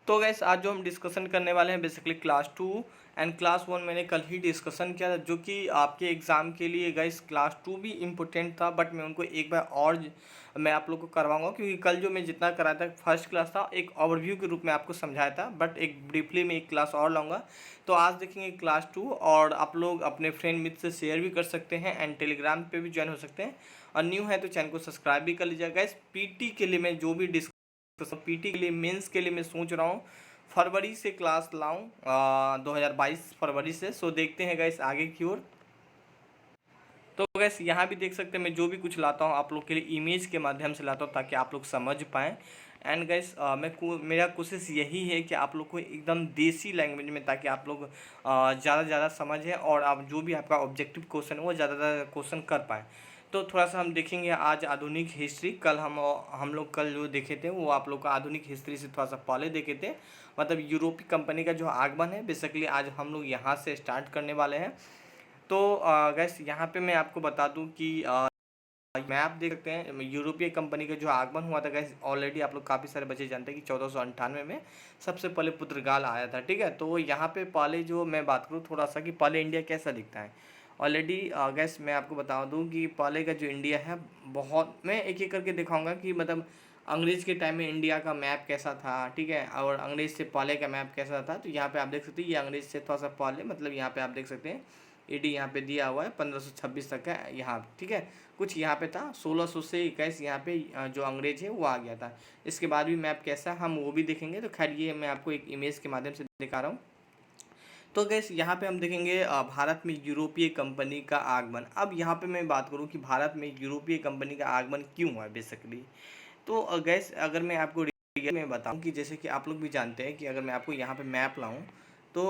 तो गैस आज जो हम डिस्कशन करने वाले हैं बेसिकली क्लास 2 एंड क्लास 1 मैंने कल ही डिस्कशन किया था, जो कि आपके एग्ज़ाम के लिए गैस क्लास 2 भी इम्पोर्टेंट था, बट मैं उनको एक बार और मैं आप लोग को करवाऊंगा, क्योंकि कल जो मैं जितना कराया था फर्स्ट क्लास था एक ओवरव्यू के रूप में आपको समझाया था, बट एक ब्रीफली में एक क्लास और लाऊंगा। तो आज देखेंगे क्लास 2, और आप लोग अपने फ्रेंड मित्र से शेयर भी कर सकते हैं एंड टेलीग्राम पे भी ज्वाइन हो सकते हैं, और न्यू है तो चैनल को सब्सक्राइब भी कर लीजिएगा। गैस पीटी के लिए मैं जो भी तो पीटी के लिए मेंस के लिए मैं सोच रहा हूँ फरवरी से क्लास लाऊं, 2022 फरवरी से। सो देखते हैं गैस आगे की ओर। तो गैस यहाँ भी देख सकते हैं मैं जो भी कुछ लाता हूँ आप लोग के लिए इमेज के माध्यम से लाता हूँ ताकि आप लोग समझ पाएँ। एंड गैस मेरा कोशिश यही है कि आप लोग को एकदम देसी लैंग्वेज में, ताकि आप लोग ज़्यादा से ज़्यादा समझें और आप जो भी आपका ऑब्जेक्टिव क्वेश्चन है वो ज़्यादा से ज़्यादा क्वेश्चन कर पाएँ। तो थोड़ा सा हम देखेंगे आज आधुनिक हिस्ट्री। कल हम लोग कल जो देखे थे वो आप लोग का आधुनिक हिस्ट्री से थोड़ा सा पहले देखे थे, मतलब यूरोपीय कंपनी का जो आगमन है बेसिकली आज हम लोग यहाँ से स्टार्ट करने वाले हैं। तो गैस यहाँ पे मैं आपको बता दूँ कि मैप देख सकते हैं यूरोपीय कंपनी का जो आगमन हुआ था गैस, ऑलरेडी आप लोग काफ़ी सारे बच्चे जानते हैं कि 1498 में सबसे पहले पुर्तगाल आया था। ठीक है, तो यहाँ पे पहले जो मैं बात करूँ थोड़ा सा कि पहले इंडिया कैसा दिखता है। ऑलरेडी गैस मैं आपको बता दूँ कि पहले का जो इंडिया है बहुत, मैं एक एक करके दिखाऊंगा कि मतलब अंग्रेज़ के टाइम में इंडिया का मैप कैसा था। ठीक है, और अंग्रेज़ से पहले का मैप कैसा था। तो यहाँ पे आप देख सकते हैं ये अंग्रेज़ से थोड़ा सा पहले, मतलब यहाँ पे आप देख सकते हैं एडी यहाँ पे दिया हुआ है 1526 तक का यहाँ। ठीक है, कुछ यहाँ पे था 1600 से 21 यहाँ पे जो अंग्रेज है वो आ गया था। इसके बाद भी मैप कैसा हम वो भी देखेंगे। तो खैर ये मैं आपको एक इमेज के माध्यम से दिखा रहा हूँ। तो गैस यहाँ पे हम देखेंगे भारत में यूरोपीय कंपनी का आगमन। अब यहाँ पे मैं बात करूँ कि भारत में यूरोपीय कंपनी का आगमन क्यों हुआ बेसिकली। तो गैस अगर मैं आपको रियल में बताऊं कि जैसे कि आप लोग भी जानते हैं कि अगर मैं आपको यहाँ पे मैप लाऊं तो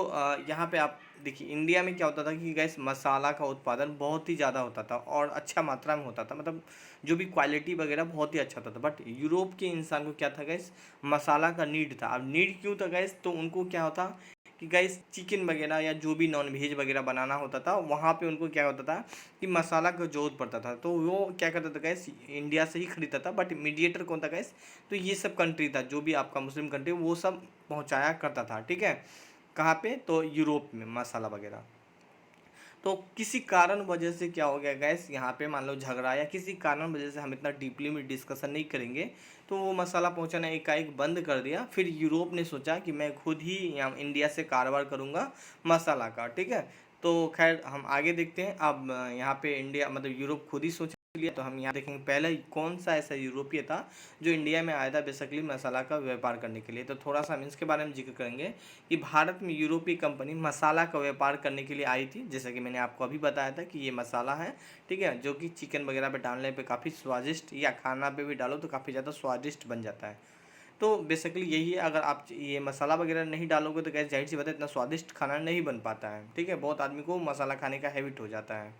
यहाँ पे आप देखिए इंडिया में क्या होता था कि गैस मसाला का उत्पादन बहुत ही ज़्यादा होता था और अच्छा मात्रा में होता था, मतलब जो भी क्वालिटी वगैरह बहुत ही अच्छा होता था। बट यूरोप के इंसान को क्या था गैस, मसाला का नीड था। अब नीड क्यों था गैस, तो उनको क्या होता कि गैस चिकन वगैरह या जो भी नॉन वेज वगैरह बनाना होता था वहाँ पे उनको क्या होता था कि मसाला का ज़रूरत पड़ता था। तो वो क्या करता था गैस, इंडिया से ही खरीदता था। बट मीडिएटर कौन था गैस, तो ये सब कंट्री था, जो भी आपका मुस्लिम कंट्री वो सब पहुँचाया करता था। ठीक है, कहाँ पे, तो यूरोप में मसाला वगैरह। तो किसी कारण वजह से क्या हो गया गैस, यहाँ पे मान लो झगड़ा या किसी कारण वजह से, हम इतना डीपली में डिस्कशन नहीं करेंगे, तो वो मसाला पहुँचाना एकाएक बंद कर दिया। फिर यूरोप ने सोचा कि मैं खुद ही यहाँ इंडिया से कारोबार करूँगा मसाला का। ठीक है, तो खैर हम आगे देखते हैं। अब यहाँ पे इंडिया मतलब यूरोप खुद ही सोच लिया। तो हम यहाँ देखेंगे पहले कौन सा ऐसा यूरोपीय था जो इंडिया में आया था बेसिकली मसाला का व्यापार करने के लिए। तो थोड़ा सा हम इसके बारे में जिक्र करेंगे कि भारत में यूरोपीय कंपनी मसाला का व्यापार करने के लिए आई थी। जैसा कि मैंने आपको अभी बताया था कि ये मसाला है, ठीक है, जो कि चिकन वगैरह पे डालने पे काफ़ी स्वादिष्ट, या खाना पे भी डालो तो काफ़ी ज़्यादा स्वादिष्ट बन जाता है। तो बेसिकली यही है, अगर आप ये मसाला वगैरह नहीं डालोगे तो गैस जाहिर सी बात है इतना स्वादिष्ट खाना नहीं बन पाता है। ठीक है, बहुत आदमी को मसाला खाने का हैबिट हो जाता है।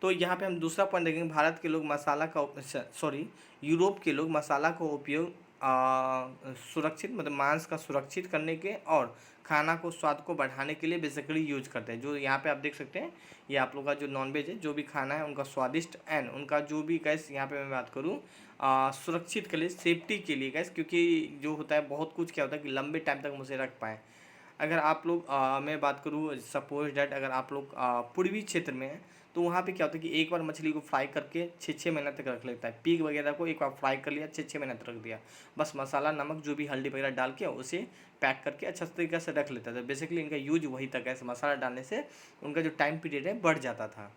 तो यहाँ पे हम दूसरा पॉइंट देखेंगे, भारत के लोग मसाला का सॉरी यूरोप के लोग मसाला का उपयोग सुरक्षित, मतलब मांस का सुरक्षित करने के और खाना को स्वाद को बढ़ाने के लिए बेसिकली यूज करते हैं। जो यहाँ पे आप देख सकते हैं ये आप लोग का जो नॉनवेज है, जो भी खाना है उनका स्वादिष्ट एंड उनका जो भी गैस, यहाँ पे मैं बात करूँ सुरक्षित के लिए, सेफ्टी के लिए गैस, क्योंकि जो होता है बहुत कुछ क्या होता है कि लंबे टाइम तक मुझे रख पाएँ। अगर आप लोग मैं बात करूँ सपोज डैट अगर आप लोग पूर्वी क्षेत्र में हैं तो वहाँ पे क्या होता है कि एक बार मछली को फ्राई करके 6-6 महीना तक रख लेता है। पीक वगैरह को एक बार फ्राई कर लिया, 6-6 महीना तक रख दिया, बस मसाला नमक जो भी हल्दी वगैरह डाल के उसे पैक करके अच्छा तरीके से रख लेता था। बेसिकली इनका यूज वही तक है, मसाला डालने से उनका जो टाइम पीरियड है बढ़ जाता था।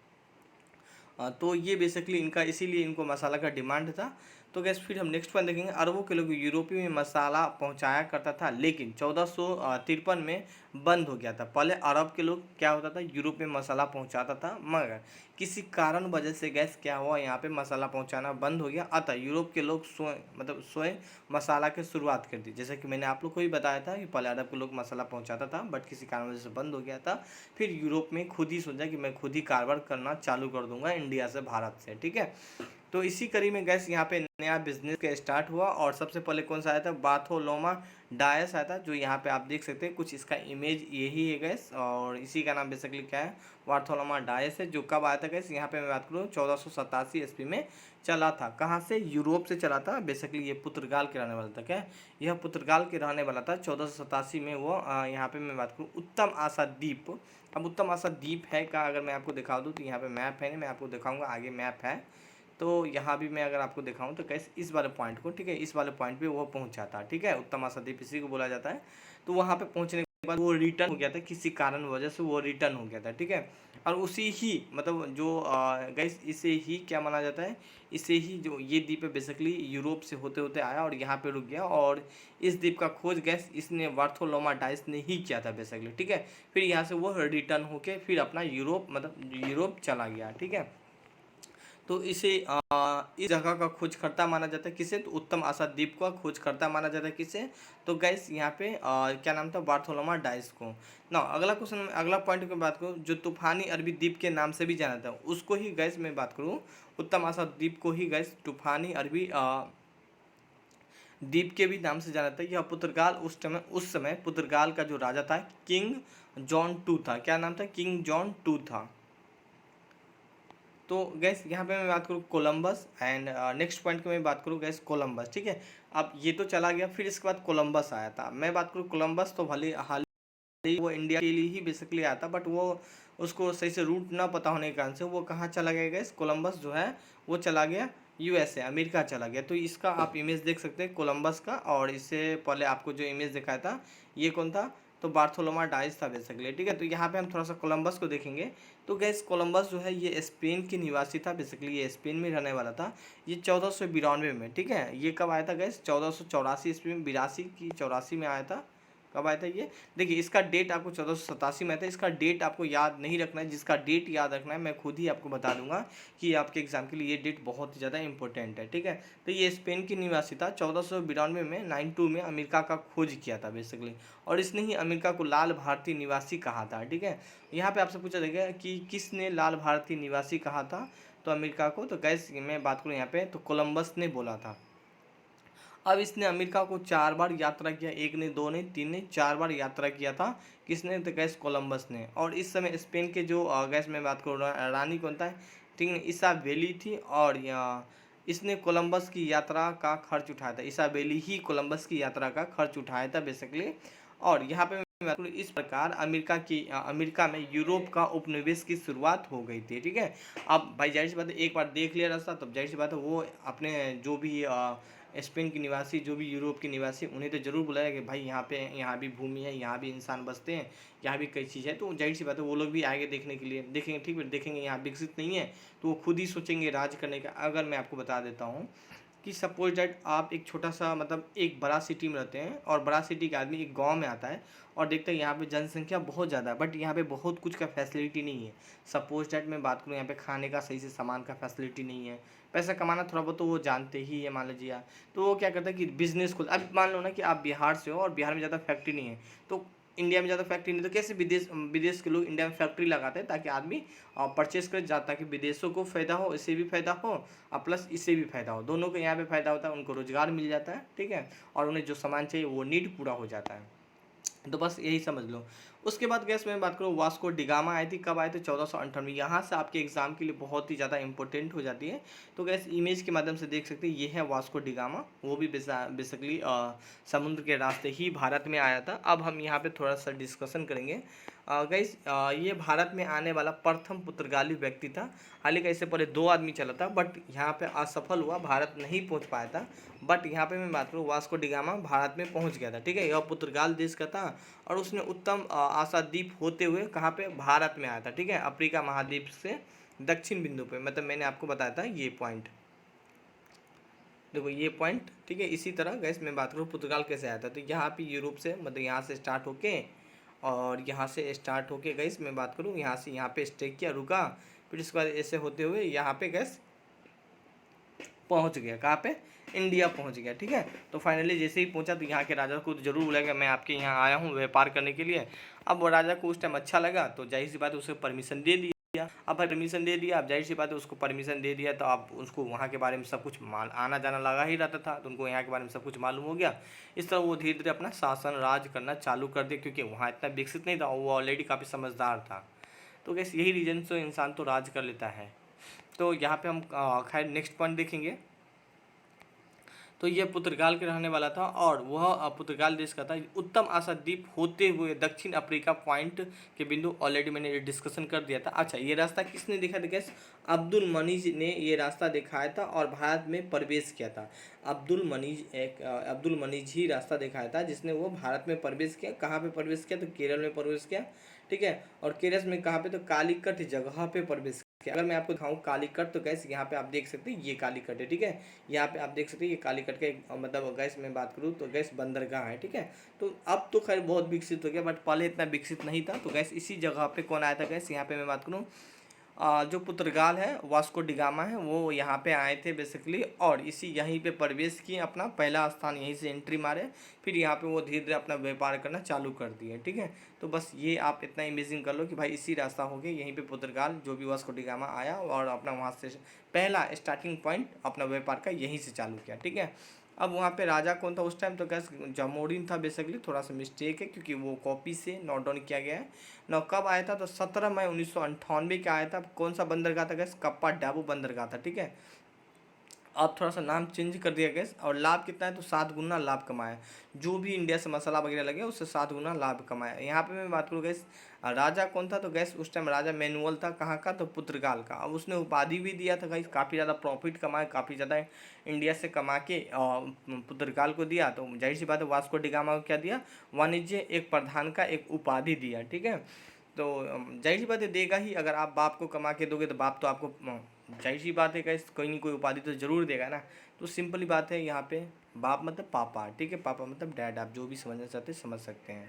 तो ये बेसिकली इनका, इसीलिए इनको मसाला का डिमांड था। तो गैस फिर हम नेक्स्ट पॉइंट देखेंगे, अरबों के लोग यूरोपीय में मसाला पहुंचाया करता था, लेकिन 1453 में बंद हो गया था। पहले अरब के लोग क्या होता था, यूरोप में मसाला पहुंचाता था, मगर किसी कारण वजह से गैस क्या हुआ, यहाँ पे मसाला पहुंचाना बंद हो गया। अतः यूरोप के लोग स्वयं मसाला की शुरुआत कर दी। जैसे कि मैंने आप लोग को भी बताया था कि पहले अरब के लोग मसाला पहुँचाता था, बट किसी कारण वजह से बंद हो गया था। फिर यूरोप में खुद ही सोचा कि मैं खुद ही कारोबार करना चालू कर दूंगा इंडिया से, भारत से। ठीक है, तो इसी कड़ी में गैस यहाँ पे नया बिजनेस का स्टार्ट हुआ और सबसे पहले कौन सा आया था, बार्थोलोमा डायस आया था, जो यहाँ पे आप देख सकते हैं कुछ इसका इमेज यही है गैस, और इसी का नाम बेसिकली क्या है, बार्थोलोमा डायस है, जो कब आया था गैस, यहाँ पे मैं बात करूँ 1487 ईस्वी में चला था। कहाँ से, यूरोप से चला था, बेसिकली ये पुर्तगाल के रहने वाला था। क्या यह पुर्तगाल के रहने वाला था, 1487 में वो यहाँ पे मैं बात करूँ उत्तम आशा द्वीप। अब उत्तम आशा द्वीप है का अगर मैं आपको दिखा दूँ तो यहाँ पे मैप है, मैं आपको दिखाऊंगा, आगे मैप है। तो यहाँ भी मैं अगर आपको दिखाऊं तो कैसे इस वाले पॉइंट को, ठीक है, इस वाले पॉइंट पे वो पहुँचा था, ठीक है, उत्तम आशा द्वीप इसी को बोला जाता है। तो वहाँ पे पहुँचने के बाद वो रिटर्न हो गया था, किसी कारण वजह से वो रिटर्न हो गया था, ठीक है। और उसी ही मतलब जो गैस इसे ही क्या माना जाता है, इसे ही जो ये द्वीप है बेसिकली यूरोप से होते होते आया और यहाँ पे रुक गया, और इस द्वीप का खोज गैस इसने बार्थोलोमा डायस ने ही किया था बेसिकली, ठीक है। फिर यहाँ से वो रिटर्न होके फिर अपना यूरोप मतलब यूरोप चला गया, ठीक है। तो इसे इस जगह का खोजकर्ता माना जाता है किसे, तो उत्तम आशा द्वीप का खोजकर्ता माना जाता है किसे, तो गैस यहाँ पे क्या नाम था, बार्थोलोमा डायस को ना। अगला क्वेश्चन, अगला पॉइंट की बात करूँ, जो तूफानी अरबी द्वीप के नाम से भी जाना था उसको ही गैस मैं बात करूँ, उत्तम आशा द्वीप को ही गैस तूफानी अरबी द्वीप के भी नाम से जाना था। यह पुर्तगाल उस समय पुर्तगाल का जो राजा था किंग जॉन टू था। क्या नाम था, किंग जॉन टू था। तो गैस यहाँ पे मैं बात करूँ कोलंबस, एंड नेक्स्ट पॉइंट की मैं बात करूँ गैस कोलंबस, ठीक है। अब ये तो चला गया, फिर इसके बाद कोलंबस आया था। मैं बात करूँ कोलंबस तो भले हाल ही वो इंडिया के लिए ही बेसिकली आया था, बट वो उसको सही से रूट ना पता होने के कारण से वो कहाँ चला गया गैस, कोलंबस जो है वो चला गया यूएसए, अमेरिका चला गया। तो इसका आप इमेज देख सकते हैं कोलंबस का, और इससे पहले आपको जो इमेज दिखाया था ये कौन था, तो बार्थोलोमा डायस था बेसिकली, ठीक है। तो यहाँ पे हम थोड़ा सा कोलंबस को देखेंगे। तो गैस कोलंबस जो है ये स्पेन के निवासी था, बेसिकली ये स्पेन में रहने वाला था। ये 1492 में, ठीक है, ये कब आया था गैस, 1484 ईस्वी में, 82 की 84 में आया था। कब आया था ये, देखिए इसका डेट आपको 1487 में था। इसका डेट आपको याद नहीं रखना है, जिसका डेट याद रखना है मैं खुद ही आपको बता दूंगा कि आपके एग्जाम के लिए ये डेट बहुत ही ज़्यादा इंपॉर्टेंट है, ठीक है। तो ये स्पेन की निवासी था, 1492 में 92 में अमेरिका का खोज किया था बेसिकली, और इसने ही अमेरिका को लाल भारतीय निवासी कहा था, ठीक है। यहाँ पे आपसे पूछा जाएगा कि किसने लाल भारतीय निवासी कहा था तो अमेरिका को, तो गैस मैं बात करूँ यहाँ पे तो कोलंबस ने बोला था। अब इसने अमेरिका को 4 बार यात्रा किया, एक ने, दो ने, तीन ने, 4 बार यात्रा किया था। किसने, तो गैस कोलंबस ने। और इस समय स्पेन के जो गैस में बात करूँ रानी कौन था, ठीक है, इसाबेली थी, और इसने कोलंबस की यात्रा का खर्च उठाया था। इसाबेली ही कोलंबस की यात्रा का खर्च उठाया था बेसिकली। और यहाँ पे इस प्रकार अमेरिका में यूरोप का उपनिवेश की शुरुआत हो गई थी, ठीक है। अब भाई जाहिर सी बात है, एक बार देख लिया रास्ता, तब जाहिर सी बात है वो अपने जो भी स्पेन के निवासी, जो भी यूरोप के निवासी, उन्हें तो जरूर बुलाया कि भाई यहाँ भी भूमि है, यहाँ भी इंसान बसते हैं, यहाँ भी कई चीज़ है। तो जाहिर सी बात है वो लोग भी आगे देखने के लिए देखेंगे, ठीक है, देखेंगे यहाँ विकसित नहीं है तो वो खुद ही सोचेंगे राज करने का। अगर मैं आपको बता देता हूँ कि सपोज डैट आप एक छोटा सा मतलब एक बड़ा सिटी में रहते हैं, और बड़ा सिटी का आदमी एक गांव में आता है और देखते हैं यहाँ पे जनसंख्या बहुत ज़्यादा है, बट यहाँ पे बहुत कुछ का फैसिलिटी नहीं है। सपोज डैट मैं बात करूँ यहाँ पे खाने का सही से सामान का फैसिलिटी नहीं है, पैसा कमाना थोड़ा बहुत तो वो जानते ही है मान लीजिए आप। तो वो क्या करता है कि बिजनेस खोल, अब मान लो ना कि आप बिहार से हो और बिहार में ज़्यादा फैक्ट्री नहीं है, तो इंडिया में ज़्यादा फैक्ट्री नहीं, तो कैसे विदेश के लोग इंडिया में फैक्ट्री लगाते हैं ताकि आदमी परचेस करे, ताकि विदेशों को फ़ायदा हो, इससे भी फ़ायदा हो और प्लस इससे भी फ़ायदा हो, दोनों को यहाँ पे फ़ायदा होता है, उनको रोज़गार मिल जाता है, ठीक है, और उन्हें जो सामान चाहिए वो नीड पूरा हो जाता है। तो बस यही समझ लो। उसके बाद गैस मैं बात करूँ वास्को डिगामा आई थी, कब आए थे, 1458 में। यहाँ से आपके एग्जाम के लिए बहुत ही ज़्यादा इंपॉर्टेंट हो जाती है। तो गैस इमेज के माध्यम से देख सकते हैं ये है वास्को डिगामा, वो भी बेसिकली समुद्र के रास्ते ही भारत में आया था। अब हम यहाँ पे थोड़ा सा डिस्कशन करेंगे। गैस ये भारत में आने वाला प्रथम पुर्तगाली व्यक्ति था। हालांकि इससे पहले 2 आदमी चला था, बट यहाँ पे असफल हुआ, भारत नहीं पहुँच पाया था। बट यहाँ पे मैं बात करूँ वास्को डिगामा भारत में पहुँच गया था, ठीक है। यह पुर्तगाल देश का था और उसने उत्तम आशा द्वीप होते हुए कहाँ पे, भारत में आया था, ठीक है, अफ्रीका महाद्वीप से दक्षिण बिंदु पे, मतलब मैंने आपको बताया था ये पॉइंट, देखो ये पॉइंट, ठीक है। इसी तरह गैस मैं बात करूँ पुर्तगाल कैसे आया था, तो यहाँ पे यूरोप से मतलब यहाँ से स्टार्ट होके और यहाँ से स्टार्ट होके गैस मैं बात करूँ यहाँ से यहाँ पे स्टे किया, रुका, फिर उसके बाद ऐसे होते हुए यहाँ पे गैस पहुँच गया, कहाँ पे, इंडिया पहुँच गया, ठीक है। तो फाइनली जैसे ही पहुँचा तो यहाँ के राजा को तो जरूर बुलाया मैं आपके यहाँ आया हूँ व्यापार करने के लिए। अब वो राजा को उस टाइम अच्छा लगा तो जाहिर सी बात है उसे परमिशन दे दी। दिया। अब परमिशन दे दिया, अब जाहिर सी बात है उसको परमिशन दे दिया तो अब उसको वहाँ के बारे में सब कुछ आना जाना लगा ही रहता था, तो उनको यहाँ के बारे में सब कुछ मालूम हो गया। इस तरह वो धीरे धीरे अपना शासन राज करना चालू कर दिया, क्योंकि वहाँ इतना विकसित नहीं था, वो ऑलरेडी काफ़ी समझदार था। तो गैस यही रीजन से इंसान तो राज कर लेता है। तो यहाँ पे हम खैर नेक्स्ट पॉइंट देखेंगे। तो यह पुर्तगाल के रहने वाला था और वह पुर्तगाल देश का था। उत्तम आशा द्वीप होते हुए दक्षिण अफ्रीका पॉइंट के बिंदु ऑलरेडी मैंने डिस्कशन कर दिया था। अच्छा, ये रास्ता किसने देखा था गैस? अब्दुल मनीज ने ये रास्ता दिखाया था और भारत में प्रवेश किया था। अब्दुल मनीज ही रास्ता दिखाया था जिसने वो भारत में प्रवेश किया। कहाँ पे प्रवेश किया? तो केरल में प्रवेश किया, ठीक है। और केरल में कहाँ पे? तो कालीकट जगह पे प्रवेश किया। अगर मैं आपको दिखाऊँ कालीकट, तो गैस यहाँ पे आप देख सकते हैं ये कालीकट है, ठीक है। यहाँ पे आप देख सकते हैं ये कालीकट का मतलब गैस मैं बात करूँ तो गैस बंदरगाह है, ठीक है। तो अब तो खैर बहुत विकसित हो गया, बट पहले इतना विकसित नहीं था। तो गैस इसी जगह पे कौन आया था गैस? यहाँ पे मैं बात करूँ जो पुर्तगाल है, वास्को डिगामा है, वो यहाँ पे आए थे बेसिकली, और इसी यहीं पे प्रवेश किए, अपना पहला स्थान यहीं से एंट्री मारे, फिर यहाँ पे वो धीरे धीरे अपना व्यापार करना चालू कर दिए, ठीक है। तो बस ये आप इतना इमेजिन कर लो कि भाई इसी रास्ता हो गया, यहीं पे पुर्तगाल जो भी वास्को डिगामा आया और अपना वहाँ से पहला स्टार्टिंग पॉइंट अपना व्यापार का यहीं से चालू किया, ठीक है। अब वहाँ पे राजा कौन था उस टाइम? तो गैस जामोरिन था बेसिकली, थोड़ा सा मिस्टेक है क्योंकि वो कॉपी से नोट डाउन किया गया है। नौ कब आया था? तो 17 मई 1998 का आया था। कौन सा बंदरगाह था गैस? कप्पा डाबू बंदरगाह था, ठीक है। अब थोड़ा सा नाम चेंज कर दिया गया और लाभ कितना है? तो 7 गुना लाभ कमाया। जो भी इंडिया से मसाला वगैरह लगे उससे 7 गुना लाभ कमाया। यहाँ पे मैं बात करूँ गैस राजा कौन था? तो गैस उस टाइम राजा मैनुअल था। कहाँ का? तो पुर्तगाल का। अब उसने उपाधि भी दिया था गैस, काफ़ी ज़्यादा प्रॉफिट कमाया, काफ़ी ज़्यादा इंडिया से कमा के पुर्तगाल को दिया। तो जाहिर सी बात है वास्को डिगामा को क्या दिया? वाणिज्य एक प्रधान का एक उपाधि दिया, ठीक है। तो जाहिर सी बात है देगा ही, अगर आप बाप को कमा के दोगे तो बाप तो आपको जाहिर सी बात है गाइस कोई नहीं कोई उपाधि तो ज़रूर देगा ना। तो सिंपली बात है यहाँ पे बाप मतलब पापा, ठीक है, पापा मतलब डैड, आप जो भी समझना चाहते हैं समझ सकते हैं।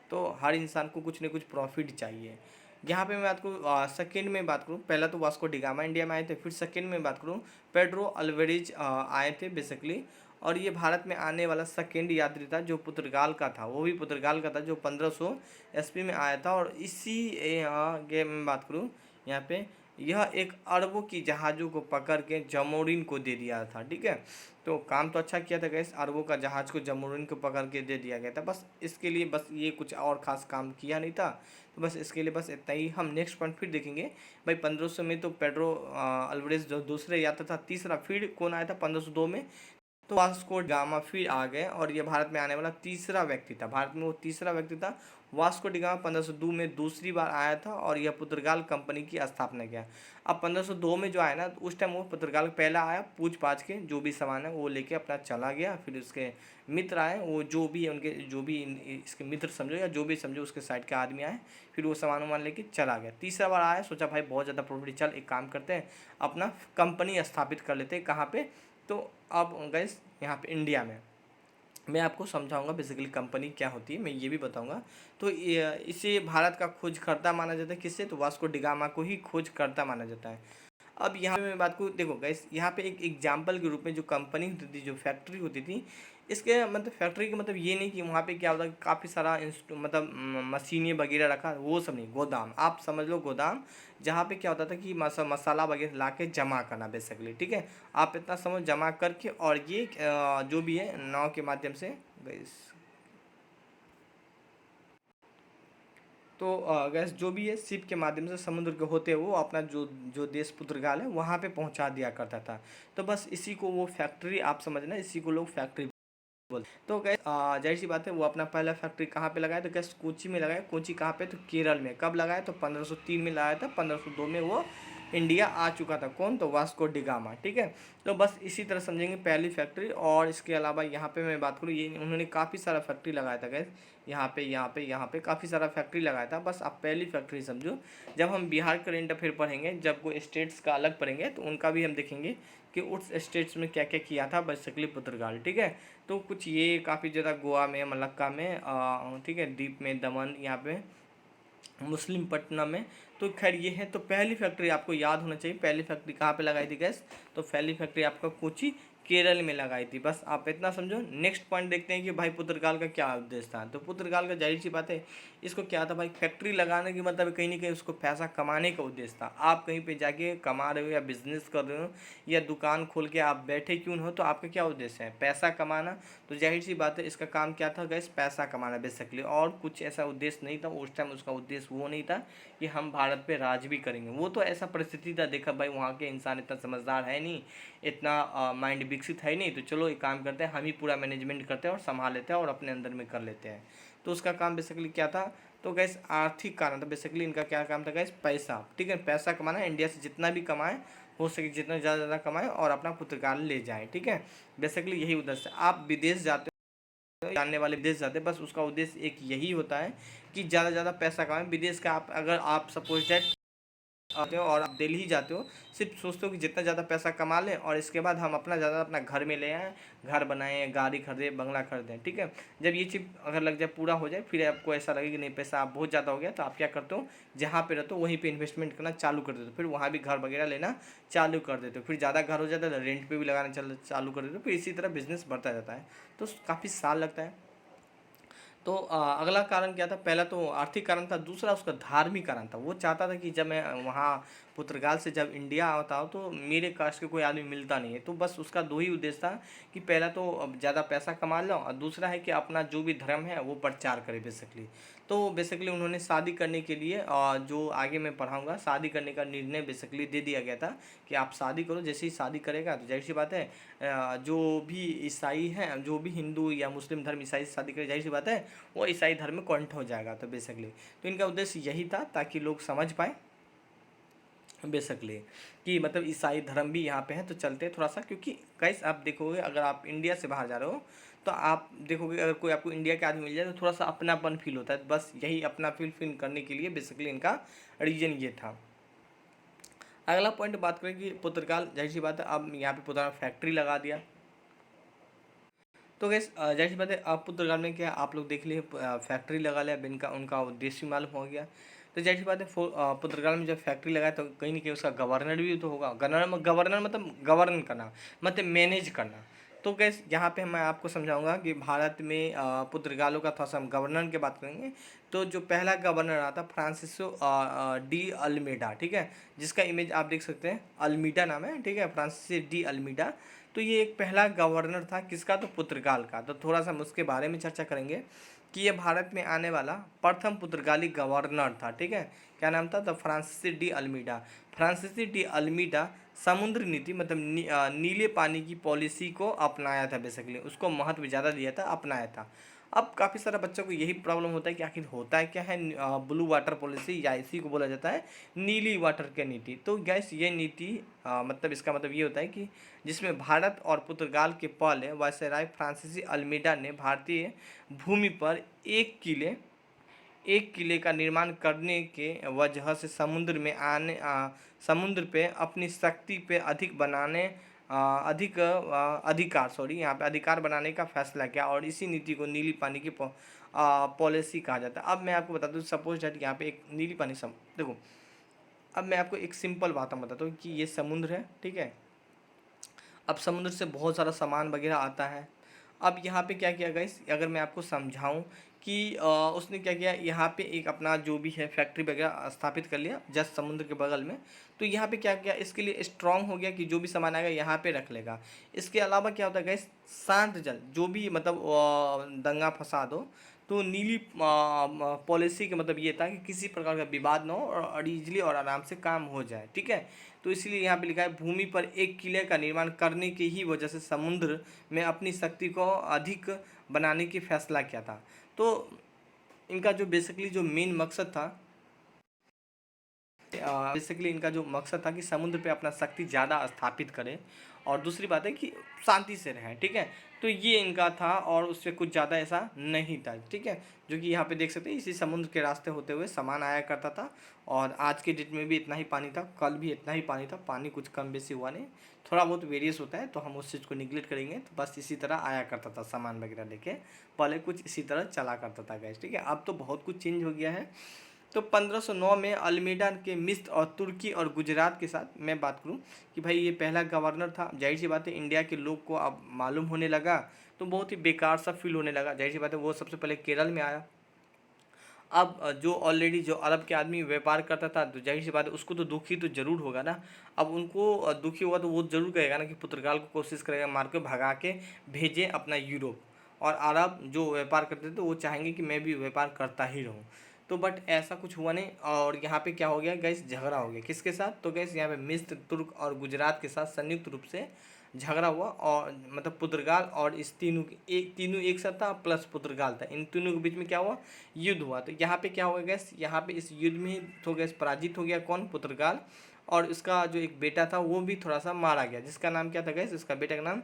तो हर इंसान को कुछ न कुछ प्रॉफिट चाहिए। यहाँ पे मैं बात करूँ सेकेंड में बात करूँ, पहला तो वास्को डिगामा इंडिया में आए थे, फिर सेकेंड में बात करूँ पेड्रो अल्वेरेज आए थे बेसिकली। और ये भारत में आने वाला सेकेंड यात्री था जो पुर्तगाल का था, वो भी पुर्तगाल का था, जो 1500 ईस्वी में आया था। और इसी के मैं बात करूँ यहाँ पे यह एक अरबों की जहाज़ों को पकड़ के जामोरिन को दे दिया था, ठीक है। तो काम तो अच्छा किया था गैस, अरबों का जहाज़ को जामोरिन को पकड़ के दे दिया गया था। बस इसके लिए बस ये कुछ और ख़ास काम किया नहीं था। तो बस इसके लिए बस इतना ही। हम नेक्स्ट पॉइंट फिर देखेंगे भाई 1500 में तो पेड्रो अल्वारेज जो दूसरे यात्री था, तीसरा फिर कौन आया था 1502 में? तो वास्को डिगामा फिर आ गए और ये भारत में आने वाला तीसरा व्यक्ति था, भारत में वो तीसरा व्यक्ति था। वास्को डिगामा 1502 में दूसरी बार आया था और यह पुर्तगाल कंपनी की स्थापना किया। अब 1502 में जो आया ना तो उस टाइम वो पुर्तगाल पहला आया, पूछ पाछ के जो भी सामान है वो लेके अपना चला गया। फिर उसके मित्र आए, वो जो भी उनके जो भी इसके मित्र समझो या जो भी समझो उसके साइड के आदमी आए, फिर वो सामान वामान लेके चला गया। तीसरा बार आया, सोचा भाई बहुत ज़्यादा प्रॉफिट, चल एक काम करते हैं अपना कंपनी स्थापित कर लेते हैं। कहाँ पे? तो अब गैस यहाँ पे इंडिया में मैं आपको समझाऊंगा बेसिकली कंपनी क्या होती है, मैं ये भी बताऊंगा। तो इसे भारत का खोजकर्ता माना जाता है। किससे? तो वास्को डिगामा को ही खोजकर्ता माना जाता है। अब यहाँ पे मैं बात करूँ, देखो गैस यहाँ पे एक एग्जाम्पल के रूप में जो कंपनी होती थी, जो फैक्ट्री होती थी, इसके मतलब फैक्ट्री का मतलब ये नहीं कि वहाँ पे क्या होता है काफ़ी सारा मतलब मशीनें वगैरह रखा, वो सब नहीं, गोदाम आप समझ लो, गोदाम जहाँ पे क्या होता था कि मसाला वगैरह ला के जमा करना बेसिकली, ठीक है। आप इतना समझ जमा करके और ये जो भी है नाव के माध्यम से गैस, तो गैस जो भी है शिप के माध्यम से समुद्र के होते वो अपना जो जो देश पुर्तगाल है वहाँ पे पहुँचा दिया करता था। तो बस इसी को वो फैक्ट्री आप समझना, इसी को लोग फैक्ट्री बोलते। तो गैस जाहिर सी बात है वो अपना पहला फैक्ट्री कहाँ पे लगाया? तो गैस कोची में लगाया। कोची कहाँ पे? तो केरल में। कब लगाया? तो 1503 में लगाया था, 1502 में वो इंडिया आ चुका था। कौन? तो वास्को डिगामा, ठीक है। तो बस इसी तरह समझेंगे पहली फैक्ट्री। और इसके अलावा यहाँ पे मैं बात करूँ, ये उन्होंने काफ़ी सारा फैक्ट्री लगाया था गैस, यहाँ पे काफ़ी सारा फैक्ट्री लगाया था। बस आप पहली फैक्ट्री समझो। जब हम बिहार करेंट अफेयर पढ़ेंगे, जब कोई स्टेट्स का अलग पढ़ेंगे तो उनका भी हम देखेंगे कि उस स्टेट्स में क्या क्या किया था बेसिकली पुर्तगाल, ठीक है। तो कुछ ये काफ़ी ज़्यादा गोवा में, मलक्का में, ठीक है, द्वीप में, दमन, यहाँ पे मुस्लिम पट्टनम में। तो खैर ये है। तो पहली फैक्ट्री आपको याद होना चाहिए, पहली फैक्ट्री कहाँ पे लगाई थी गैस? तो पहली फैक्ट्री आपका कोची केरल में लगाई थी। बस आप इतना समझो। नेक्स्ट पॉइंट देखते हैं कि भाई पुर्तगाल का क्या उद्देश्य था। तो पुर्तगाल का जाहिर सी बात है, इसको क्या था भाई, फैक्ट्री लगाने की मतलब कहीं ना कहीं उसको पैसा कमाने का उद्देश्य था। आप कहीं पे जाके कमा रहे हो या बिजनेस कर रहे हो या दुकान खोल के आप बैठे क्यों न हो, तो आपका क्या उद्देश्य है, पैसा कमाना। तो जाहिर सी बात है इसका काम क्या था गैस, पैसा कमाना बेसिकली, और कुछ ऐसा उद्देश्य नहीं था उस टाइम। उसका उद्देश्य वो नहीं था कि हम भारत पे राज भी करेंगे। वो तो ऐसा परिस्थिति था, देखा भाई वहाँ के इंसान इतना समझदार है नहीं, इतना माइंड विकसित है नहीं, तो चलो एक काम करते हैं, हम ही पूरा मैनेजमेंट करते हैं और संभाल लेते हैं और अपने अंदर में कर लेते हैं। तो उसका काम बेसिकली क्या था, तो गैस आर्थिक कारण था बेसिकली। इनका क्या काम था गैस, पैसा, ठीक है, पैसा कमाना, इंडिया से जितना भी कमाए हो सके जितना ज़्यादा कमाए और अपना पुर्तगाल ले जाए, ठीक है। बेसिकली यही उद्देश्य। आप विदेश जाते हो, जानने वाले विदेश जाते हैं, बस उसका उद्देश्य एक यही होता है कि ज़्यादा से ज़्यादा पैसा कमाएं विदेश का। आप अगर आप सपोज दैट आते हो और आप दिल्ली जाते हो, सिर्फ सोचते हो कि जितना ज़्यादा पैसा कमा लें और इसके बाद हम अपना ज़्यादा अपना घर में ले आएँ, घर बनाएं, गाड़ी खरीदें, बंगला खरीदें, ठीक है। जब ये चीज़ अगर लग जाए, पूरा हो जाए, फिर आपको ऐसा लगे कि नहीं पैसा आप बहुत ज़्यादा हो गया, तो आप क्या करते हो, जहाँ पे रहते हो वहीं पे इन्वेस्टमेंट करना चालू कर देते हो, फिर वहाँ भी घर वगैरह लेना चालू कर देते हो, फिर ज़्यादा घर हो जाता है तो रेंट पे भी लगाना चालू कर देते हो, फिर इसी तरह बिजनेस बढ़ता जाता है। तो काफ़ी साल लगता है। तो अगला कारण क्या था, पहला तो आर्थिक कारण था, दूसरा उसका धार्मिक कारण था। वो चाहता था कि जब मैं वहाँ पुर्तगाल से जब इंडिया आता हूँ तो मेरे कास्ट के कोई आदमी मिलता नहीं है। तो बस उसका दो ही उद्देश्य था कि पहला तो अब ज़्यादा पैसा कमा लो और दूसरा है कि अपना जो भी धर्म है वो प्रचार करे बेसिकली। तो बेसिकली उन्होंने शादी करने के लिए, जो आगे मैं पढ़ाऊँगा, शादी करने का निर्णय बेसिकली दे दिया गया था कि आप शादी करो। जैसे ही शादी करेगा तो जाहिर सी बात है, जो भी ईसाई हैं, जो भी हिंदू या मुस्लिम धर्म ईसाई से शादी करे, जाहिर सी बात है वो ईसाई धर्म में कन्वर्ट हो जाएगा। तो बेसिकली तो इनका उद्देश्य यही था ताकि लोग समझ पाए बेसिकली कि मतलब ईसाई धर्म भी यहाँ पे है तो चलते हैं थोड़ा सा। क्योंकि गाइस आप देखोगे, अगर आप इंडिया से बाहर जा रहे हो तो आप देखोगे अगर कोई आपको इंडिया के आदमी मिल जाए तो थोड़ा सा अपनापन फील होता है। बस यही अपना फील करने के लिए बेसिकली इनका रीजन ये था। अगला पॉइंट बात करें कि पुर्तगाल, जाहिर सी बात है अब यहाँ पे पुर्तगाल फैक्ट्री लगा दिया। तो गैस जाहिर सी बात है अब पुर्तगाल में क्या आप लोग देख लिए, फैक्ट्री लगा लिया, इनका उनका उद्देश्य भी मालूम हो गया। तो जाहिर सी बात है पुर्तगाल में जब फैक्ट्री लगाए तो कहीं ना कहीं उसका गवर्नर भी तो होगा। गवर्नर मतलब गवर्न करना, मतलब मैनेज करना। तो गैस यहाँ पे मैं आपको समझाऊंगा कि भारत में पुर्तगालों का थोड़ा सा हम गवर्नर की बात करेंगे। तो जो पहला गवर्नर आता फ्रांसिस्को डी अल्मेडा, ठीक है, जिसका इमेज आप देख सकते हैं, अल्मीडा नाम है, ठीक है, फ्रांसिस डी अल्मीडा। तो ये एक पहला गवर्नर था किसका, तो पुर्तगाल का। तो थोड़ा सा हम उसके बारे में चर्चा करेंगे कि ये भारत में आने वाला प्रथम पुर्तगाली गवर्नर था, ठीक है। क्या नाम था, तो Francis de Almeida. Francis de Almeida समुद्र नीति मतलब नीले पानी की पॉलिसी को अपनाया था बेसिकली, उसको महत्व ज़्यादा दिया था, अपनाया था। अब काफ़ी सारे बच्चों को यही प्रॉब्लम होता है कि आखिर होता है क्या है ब्लू वाटर पॉलिसी, या इसी को बोला जाता है नीली वाटर की नीति। तो गैस ये नीति मतलब इसका मतलब ये होता है कि जिसमें भारत और पुर्तगाल के पहले वायसराय फ्रांसीसी अल्मीडा ने भारतीय भूमि पर एक किले का निर्माण करने के वजह से समुद्र पे अपनी शक्ति पे यहाँ पे अधिकार बनाने का फैसला किया और इसी नीति को नीली पानी की पॉलिसी कहा जाता है। अब मैं आपको बता दूँ, सपोज दैट यहाँ पे एक नीली पानी देखो, अब मैं आपको एक सिंपल बात हम बताता हूँ कि ये समुद्र है, ठीक है। अब समुद्र से बहुत सारा सामान वगैरह आता है। अब यहाँ पे क्या किया गाइस, अगर मैं आपको समझाऊँ कि उसने क्या किया, यहाँ पे एक अपना जो भी है फैक्ट्री वगैरह स्थापित कर लिया जस्ट समुद्र के बगल में। तो यहाँ पे क्या किया, इसके लिए स्ट्रांग हो गया कि जो भी सामान आएगा यहाँ पे रख लेगा। इसके अलावा क्या होता है गाइस, शांत जल, जो भी मतलब दंगा फसाद हो तो नीली पॉलिसी का मतलब ये था कि किसी प्रकार का विवाद ना हो और ईजिली और आराम से काम हो जाए, ठीक है। तो इसलिए यहाँ पे लिखा है भूमि पर एक किले का निर्माण करने की ही वजह से समुद्र में अपनी शक्ति को अधिक बनाने की फैसला किया था। तो इनका जो बेसिकली जो मेन मकसद था, बेसिकली इनका जो मकसद था कि समुद्र पे अपना शक्ति ज़्यादा स्थापित करें और दूसरी बात है कि शांति से रहें, ठीक है। तो ये इनका था और उससे कुछ ज़्यादा ऐसा नहीं था, ठीक है। जो कि यहाँ पे देख सकते हैं इसी समुद्र के रास्ते होते हुए सामान आया करता था और आज के डेट में भी इतना ही पानी था, कल भी इतना ही पानी था, पानी कुछ कम बेसी हुआ नहीं, थोड़ा बहुत वेरियस होता है तो हम उस चीज़ को निगलेक्ट करेंगे। तो बस इसी तरह आया करता था सामान वगैरह लेके, पहले कुछ इसी तरह चला करता था गैस, ठीक है। अब तो बहुत कुछ चेंज हो गया है। तो 1509 में अल्मेडा के मिस्र और तुर्की और गुजरात के साथ मैं बात करूं कि भाई ये पहला गवर्नर था। जाहिर सी बात है इंडिया के लोग को अब मालूम होने लगा तो बहुत ही बेकार सा फील होने लगा। जाहिर सी बात है वो सबसे पहले केरल में आया। अब जो ऑलरेडी जो अरब के आदमी व्यापार करता था तो जाहिर सी बात है उसको तो दुखी तो जरूर होगा ना। अब उनको दुखी होगा तो वो जरूर कहेगा ना कि पुर्तगाल को कोशिश करेगा मार के भगा के भेजे अपना यूरोप। और अरब जो व्यापार करते थे वो चाहेंगे कि मैं भी व्यापार करता ही रहूँ। तो बट ऐसा कुछ हुआ नहीं और यहाँ पे क्या हो गया गैस, झगड़ा हो गया। किसके साथ? तो गैस यहाँ पे मिस्र, तुर्क और गुजरात के साथ संयुक्त रूप से झगड़ा हुआ। और मतलब पुर्तगाल और इस तीनों एक साथ था प्लस पुर्तगाल था, इन तीनों के बीच में क्या हुआ? युद्ध हुआ। तो यहाँ पे क्या हुआ गैस, यहाँ पे इस युद्ध में तो गैस पराजित हो गया कौन? पुर्तगाल। और इसका जो एक बेटा था वो भी थोड़ा सा मारा गया, जिसका नाम क्या था गैस? इसका बेटा का नाम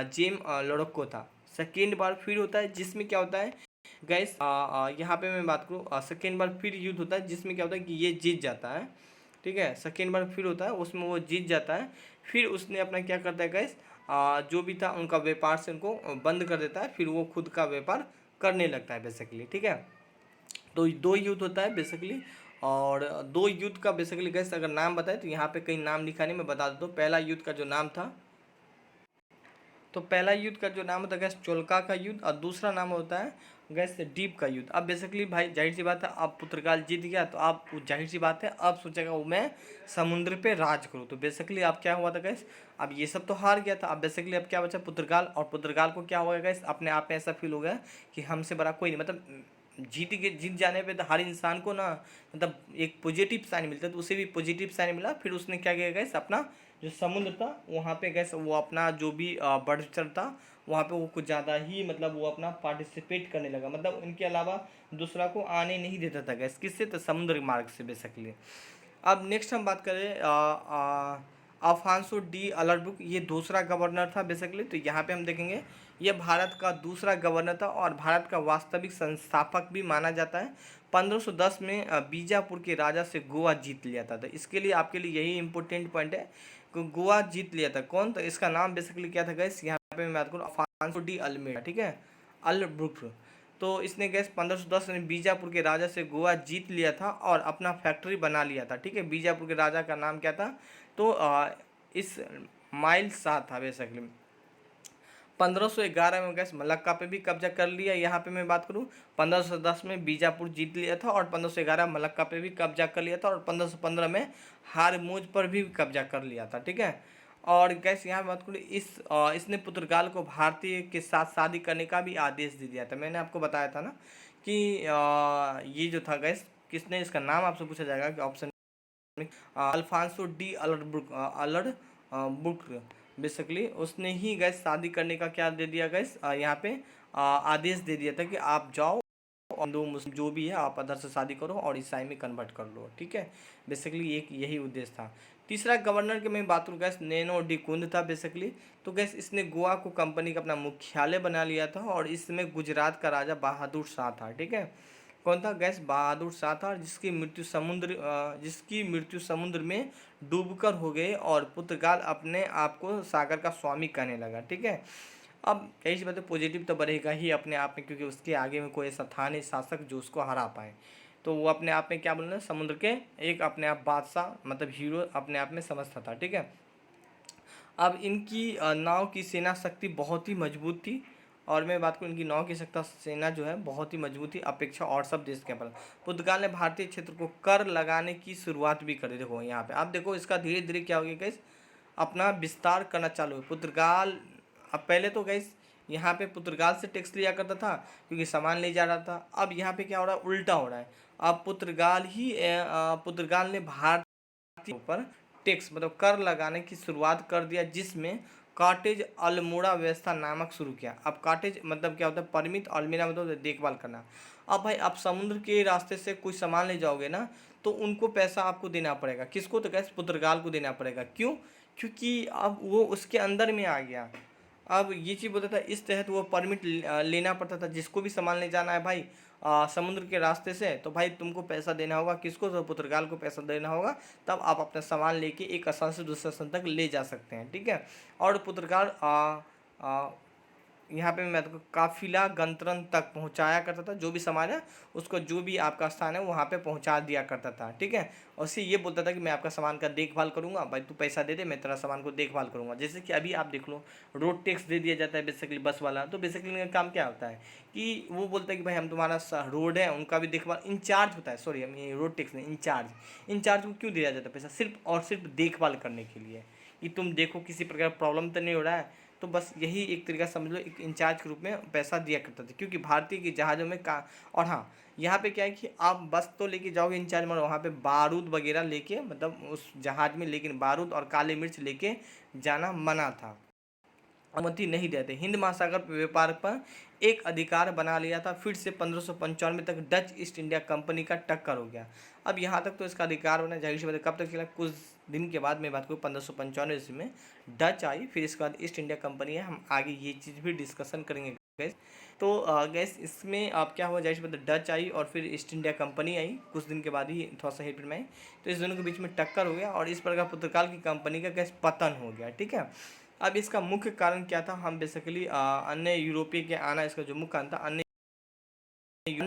जेम लोड़ोको था। सेकेंड बार फिर होता है जिसमें क्या होता है गैस, यहाँ पे मैं बात करूँ सेकेंड बार फिर युद्ध होता है जिसमें क्या होता है कि ये जीत जाता है। ठीक है, सेकेंड बार फिर होता है उसमें वो जीत जाता है। फिर उसने अपना क्या करता है गैस, जो भी था उनका व्यापार से उनको बंद कर देता है, फिर वो खुद का व्यापार करने लगता है बेसिकली। ठीक है, तो दो युद्ध होता है बेसिकली। और दो युद्ध का बेसिकली गैस अगर नाम बताए तो यहाँ पे कई नाम लिखा नहीं, मैं बता देता हूँ। पहला युद्ध का जो नाम था, तो पहला युद्ध का जो नाम होता है गैस चोलका का युद्ध, और दूसरा नाम होता है गैस डीप का युद्ध। अब बेसिकली भाई जाहिर सी बात है अब पुर्तगाल जीत गया तो आप जाहिर सी बात है अब सोचेगा वो मैं समुद्र पे राज करूँ। तो बेसिकली अब क्या हुआ था गैस, अब ये सब तो हार गया था। अब बेसिकली अब क्या बचा? पुर्तगाल। और पुर्तगाल को क्या हुआ गैस, अपने आप में ऐसा फील हो गया कि हमसे बड़ा कोई नहीं, मतलब जीत जाने पे तो हर इंसान को ना मतलब एक पॉजिटिव साइन मिलता है, तो उसे भी पॉजिटिव साइन मिला। फिर उसने क्या किया गैस, अपना जो समुद्र था वहाँ पे गैस वो अपना जो भी बढ़चढ़ था वहाँ पे वो कुछ ज़्यादा ही मतलब वो अपना पार्टिसिपेट करने लगा, मतलब इनके अलावा दूसरा को आने नहीं देता था गैस। किससे? तो समुद्र मार्ग से बेसिकली। अब नेक्स्ट हम बात करें अल्फांसो डी अलार्बुक, ये दूसरा गवर्नर था बेसिकली। तो यहाँ पे हम देखेंगे ये भारत का दूसरा गवर्नर था और भारत का वास्तविक संस्थापक भी माना जाता है। 1510 में बीजापुर के राजा से गोवा जीत लिया था। तो इसके लिए आपके लिए यही इंपॉर्टेंट पॉइंट है कि गोवा जीत लिया था कौन? तो इसका नाम बेसिकली क्या था गैस, यहाँ पे मैं बात करूँ अल्फांसो डी अल्मेडा। ठीक है, अल्बुक। तो इसने गैस 1510 में बीजापुर के राजा से गोवा जीत लिया था और अपना फैक्ट्री बना लिया था। ठीक है, बीजापुर के राजा का नाम क्या था? तो इस माइल शाह था बेसिकली। 1511 में गैस मलक्का पे भी कब्जा कर लिया। यहाँ पे मैं बात करूँ 1510 में बीजापुर जीत लिया था और 1511 मलक्का पे भी कब्जा कर लिया था और 1515 में हारमोज पर भी कब्जा कर लिया था। ठीक है, और गैस यहाँ बात करूँ इसने पुर्तगाल को भारतीय के साथ शादी करने का भी आदेश दे दिया था। मैंने आपको बताया था ना कि ये जो था गैस किसने, इसका नाम आपसे पूछा जाएगा कि ऑप्शन अल्फांसो डी अलर्बुक बेसिकली उसने ही गैस शादी करने का क्या दे दिया गैस, यहाँ पे आदेश दे दिया था कि आप जाओ हिंदू मुस्लिम जो भी है आप अदर से शादी करो और ईसाई में कन्वर्ट कर लो। ठीक है, बेसिकली एक यही उद्देश्य था। तीसरा गवर्नर की मैं बात करूँ गैस नैनो डी कुंद था बेसिकली। तो गैस इसने गोवा को कंपनी का अपना मुख्यालय बना लिया था और इसमें गुजरात का राजा बहादुर शाह था। ठीक है, कौन था गैस? बहादुर शाह था, जिसकी मृत्यु समुद्र में डूबकर हो गई और पुर्तगाल अपने आप को सागर का स्वामी कहने लगा। ठीक है, अब कई सी बातें पॉजिटिव तो बढ़ेगा ही अपने आप में क्योंकि उसके आगे में कोई ऐसा था नहीं शासक जो उसको हरा पाए। तो वो अपने आप में क्या बोलना, समुद्र के एक अपने आप बादशाह मतलब हीरो अपने आप में समझता था। ठीक है, अब इनकी नाव की सेना शक्ति बहुत ही मजबूत थी और मैं बात करूँ इनकी नाव की शक्ति सेना जो है बहुत ही मजबूत थी अपेक्षा और सब देश के पर। पुर्तगाल ने भारतीय क्षेत्र को कर लगाने की शुरुआत भी करी। देखो यहाँ पे आप देखो इसका धीरे धीरे क्या हो गया गैस, अपना विस्तार करना चालू है पुर्तगाल। अब पहले तो गैस यहाँ पे पुर्तगाल से टैक्स लिया करता था क्योंकि सामान ले जा रहा था। अब यहाँ पे क्या हो रहा है, उल्टा हो रहा है। अब पुर्तगाल ने भारत के ऊपर टैक्स मतलब कर लगाने की शुरुआत कर दिया जिसमें कॉटेज अल्मोड़ा व्यवस्था नामक शुरू किया। अब कॉटेज मतलब क्या होता है, परमिट, अल्मीरा मतलब देखभाल करना। अब भाई आप समुद्र के रास्ते से कुछ सामान ले जाओगे ना तो उनको पैसा आपको देना पड़ेगा। किसको? तो गैस पुर्तगाल को देना पड़ेगा। क्यों? क्योंकि अब वो उसके अंदर में आ गया। अब ये चीज़ बोलता था इस तहत वो परमिट लेना पड़ता था। जिसको भी सामान ले जाना है भाई समुद्र के रास्ते से तो भाई तुमको पैसा देना होगा। किसको? तो पुर्तगाल को पैसा देना होगा, तब आप अपना सामान लेके एक स्थान से दूसरे स्थान तक ले जा सकते हैं। ठीक है, और पुर्तगाल यहाँ पे मैं आपको काफिला गंतरन तक पहुँचाया करता था, जो भी सामान है उसको, जो भी आपका स्थान है वहाँ पे पहुँचा दिया करता था, ठीक है। और उससे ये बोलता था कि मैं आपका सामान का देखभाल करूँगा, भाई तू पैसा दे दे, मैं तेरा सामान को देखभाल करूँगा। जैसे कि अभी आप देख लो, रोड टैक्स दे दिया जाता है बेसिकली बस वाला, तो बेसिकली इनका काम क्या होता है कि वो बोलता है कि भाई हम तुम्हारा रोड है उनका भी देखभाल, इंचार्ज होता है, सॉरी हम ये रोड टैक्स नहीं, इंचार्ज, इंचार्ज को क्यों दिया जाता है पैसा, सिर्फ और सिर्फ देखभाल करने के लिए, कि तुम देखो किसी प्रकार प्रॉब्लम तो नहीं हो रहा है। तो बस यही एक तरीका समझ लो, एक इंचार्ज के रूप में पैसा दिया करता था, क्योंकि भारतीय के जहाज़ों में का। और हाँ, यहाँ पे क्या है कि आप बस तो लेके जाओगे इंचार्ज, मगर वहाँ पे बारूद वगैरह लेके, मतलब उस जहाज में, लेकिन बारूद और काली मिर्च लेके जाना मना था, अनुमति नहीं देते। हिंद महासागर पर व्यापार पर एक अधिकार बना लिया था। फिर से 1595 तक डच ईस्ट इंडिया कंपनी का टक्कर हो गया। अब यहाँ तक तो इसका अधिकार बना, जाहिर सी बात है, कब तक चला, कुछ दिन के बाद मैं बात करूँ 1595 ईस्वी में डच आई, फिर इसके बाद ईस्ट इंडिया कंपनी है। हम आगे ये चीज़ भी डिस्कशन करेंगे गैस। तो गैस इसमें आप क्या हुआ, जाहिर सी बात है डच आई और फिर ईस्ट इंडिया कंपनी आई, कुछ दिन के बाद ही थोड़ा सा हेट में आई, तो इस दोनों के बीच में टक्कर हो गया और इस प्रकार पुर्तगाल की कंपनी का गैस पतन हो गया, ठीक है। अब इसका मुख्य कारण क्या था, हम बेसिकली अन्य यूरोपीय के आना, इसका जो मुख्य कारण था, अन्य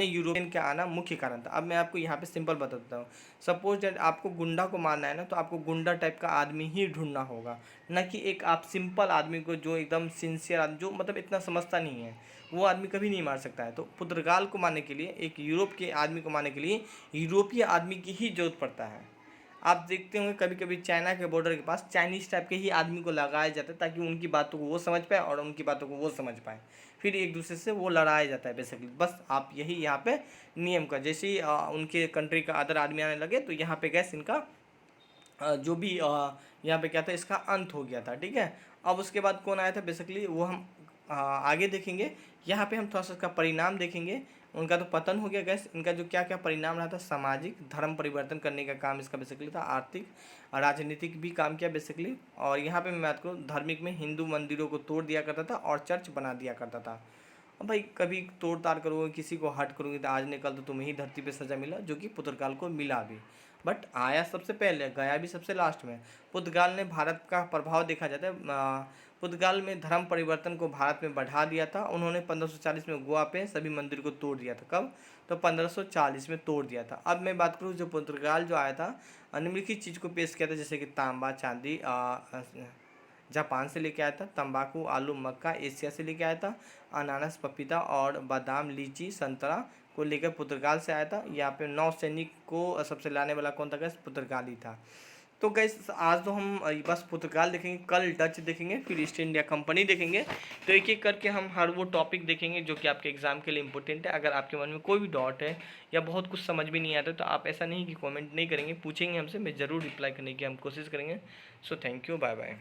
यूरोपियन के आना मुख्य कारण था। अब मैं आपको यहाँ पे सिंपल बता देता हूँ। सपोज दैट आपको गुंडा को मारना है ना, तो आपको गुंडा टाइप का आदमी ही ढूंढना होगा, न कि एक आप सिंपल आदमी को, जो एकदम सिंसियर आदमी, जो मतलब इतना समझता नहीं है, वो आदमी कभी नहीं मार सकता है। तो पुर्तगाल को मारने के लिए, एक यूरोप के आदमी को मारने के लिए यूरोपीय आदमी की ही जरूरत पड़ता है। आप देखते होंगे कभी कभी चाइना के बॉर्डर के पास चाइनीज टाइप के ही आदमी को लगाया जाता है, ताकि उनकी बातों को वो समझ पाए और उनकी बातों को वो समझ पाए, फिर एक दूसरे से वो लड़ाया जाता है बेसिकली। बस आप यही यहाँ पे नियम का, जैसे ही उनके कंट्री का अदर आदमी आने लगे, तो यहाँ पे गैस इनका जो भी यहाँ पे क्या था, इसका अंत हो गया था, ठीक है। अब उसके बाद कौन आया था बेसिकली, वो हम आगे देखेंगे। यहाँ पे हम थोड़ा सा इसका परिणाम देखेंगे। उनका तो पतन हो गया गैस, इनका जो क्या क्या परिणाम रहा था, सामाजिक धर्म परिवर्तन करने का काम इसका बेसिकली था, आर्थिक राजनीतिक भी काम किया बेसिकली। और यहाँ पे मैं बात करूँ धार्मिक में, हिंदू मंदिरों को तोड़ दिया करता था और चर्च बना दिया करता था। अब भाई कभी तोड़ ताड़ करोगे, किसी को हट करोगे, तो आज निकल तो तुम्हें ही धरती पे सजा मिला, जो कि पुर्तगाल को मिला भी, बट आया सबसे पहले, गया भी सबसे लास्ट में। पुर्तगाल ने भारत का प्रभाव देखा जाता है, पुर्तगाल में धर्म परिवर्तन को भारत में बढ़ा दिया था। उन्होंने 1540 में गोवा पे सभी मंदिर को तोड़ दिया था। कब, तो 1540 में तोड़ दिया था। अब मैं बात करूँ, जो पुर्तगाल जो आया था, निम्नलिखित चीज़ को पेश किया था, जैसे कि तांबा, चांदी जापान से लेके आया था, तंबाकू, आलू, मक्का एशिया से लेके आया था, अनानास, पपीता और बादाम, लीची, संतरा को लेकर पुर्तगाल से आया था। यहाँ पे नौसैनिक को सबसे लाने वाला कौन था गैस, पुर्तगाल ही था। तो गैस आज तो हम बस पुर्तगाल देखेंगे, कल डच देखेंगे, फिर ईस्ट इंडिया कंपनी देखेंगे। तो एक एक करके हम हर वो टॉपिक देखेंगे जो कि आपके एग्जाम के लिए इंपॉर्टेंट है। अगर आपके मन में कोई भी डाउट है या बहुत कुछ समझ में नहीं आता, तो आप ऐसा नहीं कि कमेंट नहीं करेंगे, पूछेंगे हमसे, मैं ज़रूर रिप्लाई करने की हम कोशिश करेंगे। So thank you, bye bye.